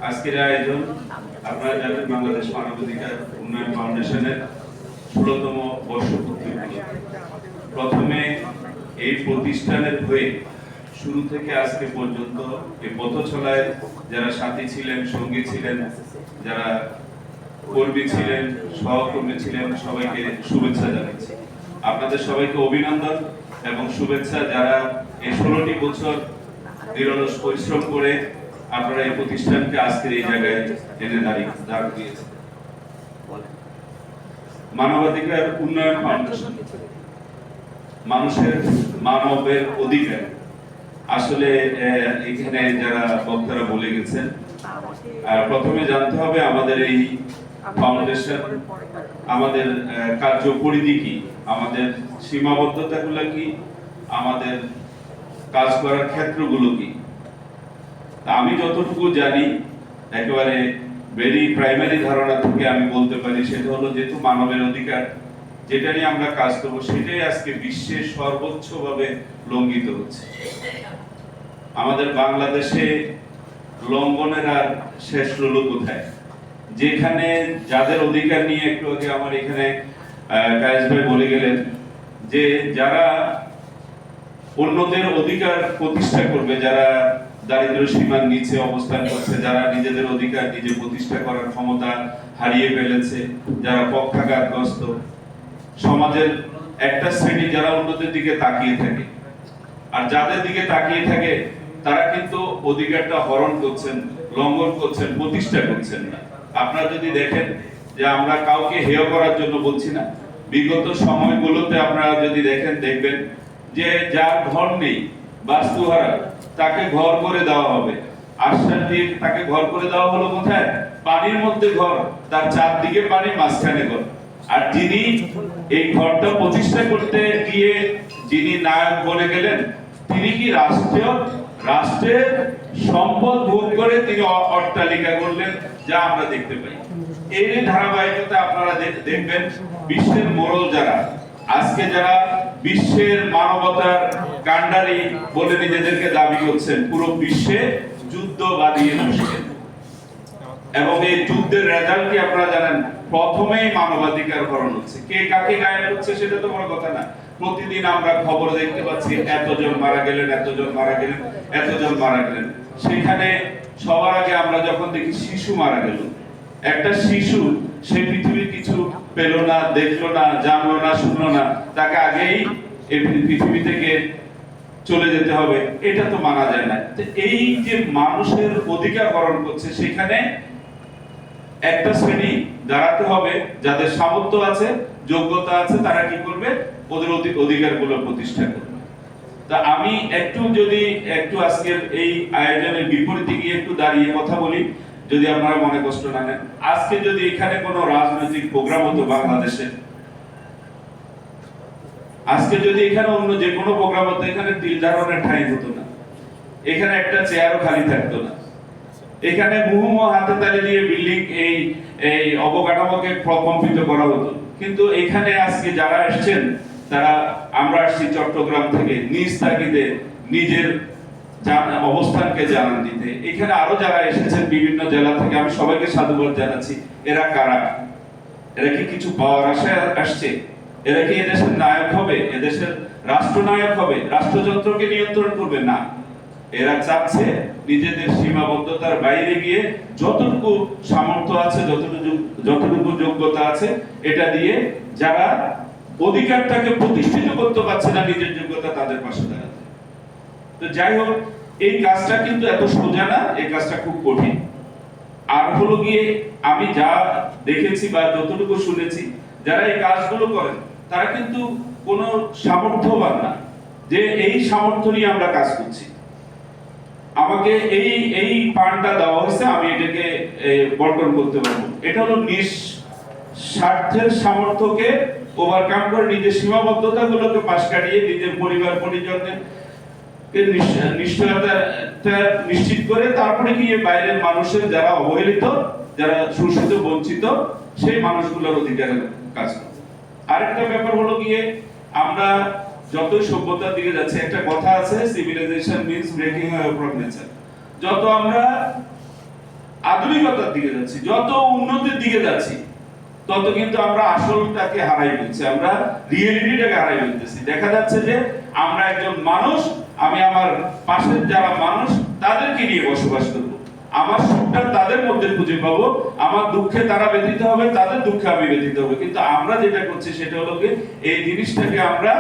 আজকের আয়োজন আপনারা জানেন বাংলাদেশ মানবাধিকার উন্নয়ন ফাউন্ডেশনের ১৬তম বর্ষপূর্তি উপলক্ষে প্রথমে এই প্রতিষ্ঠানের হয়ে শুরু থেকে আজকে পর্যন্ত এই পথ চলায় যারা সাথী ছিলেন, সঙ্গী ছিলেন, যারা কর্মী ছিলেন, সহকর্মী ছিলেন, সবাইকে শুভেচ্ছা জানাচ্ছি। আপনাদের সবাইকে অভিনন্দন এবং শুভেচ্ছা, যারা এই ১৬টি বছর নিরলস পরিশ্রম করে আপনারা এই প্রতিষ্ঠানকে আজকের এই জায়গায় এনে দাঁড় দিয়েছেন। মানবাধিকার উন্নয়ন ফাউন্ডেশন মানুষের মানবের অধিকার, আসলে এখানে যারা বক্তারা বলে গেছেন, প্রথমে জানতে হবে আমাদের এই ফাউন্ডেশন, আমাদের কার্য পরিধি কি, আমাদের সীমাবদ্ধতাগুলো কি, আমাদের কাজ করার ক্ষেত্রগুলো কি। আমি যতটুকু জানি একেবারে ভেরি প্রাইমারি ধারণা থেকে আমি বলতে পারি, সেটা হলো যেহেতু মানবের অধিকার যেটা নিয়ে আমরা কাজ করবো সেটাই আজকে বিশ্বের সর্বোচ্চভাবে লঙ্ঘিত হচ্ছে। আমাদের বাংলাদেশে লঙ্ঘনের আর শেষ রইল কোথায়? যেখানে যাদের অধিকার নিয়ে একটু আগে আমার এখানে কায়েস ভাই বলে গেলেন যে যারা অন্যদের অধিকার প্রতিষ্ঠা করবে, যারা দারিদ্র সীমার নিচে অবস্থান করছে, যারা নিজেদের অধিকার নিজে প্রতিষ্ঠা করার ক্ষমতা হারিয়ে ফেলেছে, যারা পক্ষাঘাতগ্রস্ত, সমাজের একটা শ্রেণী যারা অন্যদের দিকে তাকিয়ে থাকে, আর যাদের দিকে তাকিয়ে থাকে তারা কিন্তু অধিকারটা হরণ করছেন, লঙ্ঘন করছেন, প্রতিষ্ঠা করছেন না। আপনারা যদি দেখেন যে আমরা কাউকে হেয় করার জন্য বলছি না, বিগত সময়গুলোতে আপনারা যদি দেখবেন যে যার ঘর নেই, বাস্তুহারা, তাকে ঘর করে দেওয়া হবে। আশ্বাস দিয়ে তাকে ঘর করে দেওয়া হলো কোথায়? পানির মধ্যে ঘর, তার চারদিকে পানি, মাঝখানে ঘর। আর যিনি এই ঘরটা প্রতিষ্ঠা করতে গিয়ে যিনি নায়ক বলে গেলেন, তিনি কি রাষ্ট্রের সম্পদ ভোগ করে তিনি অট্টালিকা করলেন, যা আমরা দেখতে পাই। এই ধারাবাহিকতা আপনারা দেখবেন বিশ্বের মোড়ল যারা আজকে যারা বিশ্বের মানবতার কাণ্ডারি বলে নিজেদেরকে দাবি করছেন, পুরো বিশ্বে যুদ্ধ বাঁধিয়ে বসছেন। এবং এই যুদ্ধের রেজাল্ট কি আপনারা জানেন? প্রথমেই মানবাধিকার হরণ হচ্ছে। কে কাকে গায়েব করছে সেটা তো বড় কথা না। প্রতিদিন আমরা খবর দেখতে পাচ্ছি এতজন মারা গেলেন, এতজন মারা গেলেন, এতজন মারা গেলেন। সেখানে সবার আগে আমরা যখন দেখি শিশু মারা গেল, একটা শিশু সে পৃথিবীর কিছু পেল না, দেখলো না, জানলো না, শুনলো না, তাকে আগেই এই পৃথিবী থেকে চলে যেতে হবে, এটা তো মানা যায় না। এই যে মানুষের অধিকার হরণ করছে, সেখানে একটা শ্রেণী দাঁড়াতে হবে যাদের সামর্থ্য আছে, যোগ্যতা আছে, তারা কি করবে? ওদের অধিকারগুলো প্রতিষ্ঠা করবে। তা আমি একটু আজকের এই আয়োজনের বিপরীতে গিয়ে একটু দাঁড়িয়ে কথা বলি, যদি আপনারা মনে কষ্ট না নেন। আজকে যদি এখানে কোনো রাজনৈতিক প্রোগ্রাম হতো বাংলাদেশে, আজকে যদি এখানে অন্য যে কোনো প্রোগ্রাম হতো, এখানে তিল ধারণের ঠাঁই হতো না, এখানে একটা চেয়ারও খালি থাকতো না, এখানে মুহুমুহু হাতে তালি দিয়ে বিল্ডিং এই অবকাঠামোকে প্রকম্পিত করা হতো। কিন্তু এখানে আজকে যারা এসেছেন, তারা আমরা আসছি চট্টগ্রাম থেকে, নিজ তাগিদে নিজের অবস্থানকে জানান দিতে। এখানে আরো যারা এসেছেন বিভিন্ন জেলা থেকে, আমি সবাইকে সাধুবাদ জানাচ্ছি। এরা কারা? এরা কি কিছু পাওয়ার আশায় আসছে? এরা কি এদেশের নায়ক হবে, এদেশের রাষ্ট্রনায়ক হবে, রাষ্ট্রযন্ত্রকে নিয়ন্ত্রণ করবে? না, এরা চাচ্ছে নিজেদের সীমাবদ্ধতার বাইরে গিয়ে যতটুকু সামর্থ্য আছে, যতটুকু যোগ্যতা আছে, এটা দিয়ে যারা অধিকারটাকে প্রতিষ্ঠিত করতে পারছে না নিজের যোগ্যতা, তাদের পাশে দাঁড়াতে। তো যাই হোক, এই কাজটা কিন্তু এত সোজা না, এই কাজটা খুব কঠিন। আর হলো গিয়ে আমি যা দেখেছি বা যতটুকু শুনেছি, যারা এই কাজগুলো করেন তারা কিন্তু কোনো সামর্থ্যবান না যে এই সামর্থ্য নিয়ে আমরা কাজ করছি, আমাকে এই পানটা দেওয়া হয়েছে, আমি এটাকে বন্টন করতে পারবো। এটা হলো নিঃস্বার্থের সামর্থ্যকে ওভারকাম করে নিজের সীমাবদ্ধতাগুলোকে পাশ কাটিয়ে নিজের পরিবার পরিজনকে নিশ্চয়তা নিশ্চিত করে তারপরে গিয়ে বাইরের মানুষের যারা অবহেলিত, যারা শোষিত, বঞ্চিত, সেই মানুষগুলোর অধিকারের কাজ করে। আরেকটা ব্যাপার হলো গিয়ে আমরা যতই সভ্যতার দিকে যাচ্ছে, একটা কথা আছে, civilization means breaking of nature. যত আমরা আধুনিকতার দিকে যাচ্ছি, যত উন্নতির দিকে যাচ্ছি, তত কিন্তু আমরা আসলটাকে হারাই ফেলছি, আমরা রিয়েলিটিটাকে হারাই ফেলতেছি। দেখা যাচ্ছে যে আমরা একজন মানুষ, আমি আমার পাশের যারা মানুষ তাদেরকে নিয়ে বসবাস করব, আমার সুখটা তাদের মধ্যে খুঁজে পাবো, আমার দুঃখে তারা ব্যথিত হবে, তাদের দুঃখে আমি ব্যথিত হবে। কিন্তু আমরা যেটা করছি সেটা হলো কি, এই জিনিসটাকে আমরা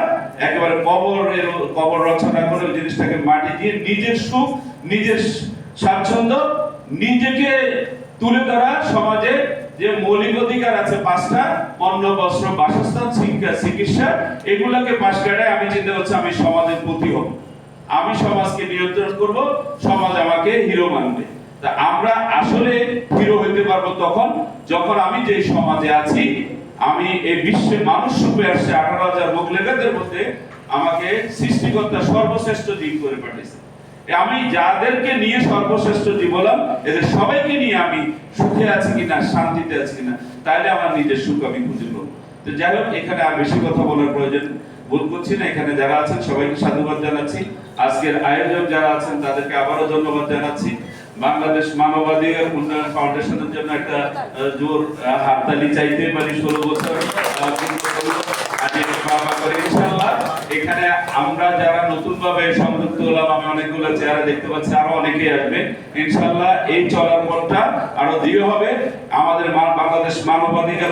একেবারে কবর রচনা করে ওই জিনিসটাকে মাটি দিয়ে নিজের সুখ, নিজের স্বাচ্ছন্দ্য, নিজেকে তুলে ধরা, সমাজে যে মৌলিক অধিকার আছে পাঁচটা, অন্ন, বস্ত্র, বাসস্থান, শিক্ষা, চিকিৎসা, এগুলাকে পাশ কাটায় আমি চিন্তা করছি আমি সমাজের প্রতি হব, আমি সমাজকে নিয়ন্ত্রণ করব, সমাজ আমাকে হিরো মানবে। তা আমরা আসলে হিরো হইতে পারবো তখন যখন আমি যে সমাজে আছি, আমি এই বিশ্বে মানুষ রূপে আসছে 18,000 মুখলেখাদের মধ্যে আমাকে সৃষ্টিকর্তা সর্বশ্রেষ্ঠ জীব করে পাঠিয়েছে। আমি যাদেরকে নিয়ে সর্বশ্রেষ্ঠ জীব হলাম, এদের সবাইকে নিয়ে আমি সুখে আছি কিনা, শান্তিতে আছি কিনা, তাহলে আমার নিজের সুখ আমি খুঁজে পাবো। তো যাই হোক, এখানে আর বেশি কথা বলার প্রয়োজন বোধ করছি না। এখানে যারা আছেন সবাইকে সাধুবাদ জানাচ্ছি, আজকের আয়োজক যারা আছেন তাদেরকে আবারও ধন্যবাদ জানাচ্ছি। বাংলাদেশ মানবাধিকার উন্নয়ন ফাউন্ডেশনের জন্য একটা জোর হাততালি চাইতে পারি। 16 বছর ইনশাআল্লাহ এখানে আমরা যারা নতুন ভাবে সংযুক্ত হলাম, আমি অনেকগুলো চেহারা দেখতে পাচ্ছি, আরো অনেকেই আসবে ইনশাআল্লাহ। এই চলার পথটা আরো দৃঢ় হবে। আমাদের বাংলাদেশ মানবাধিকার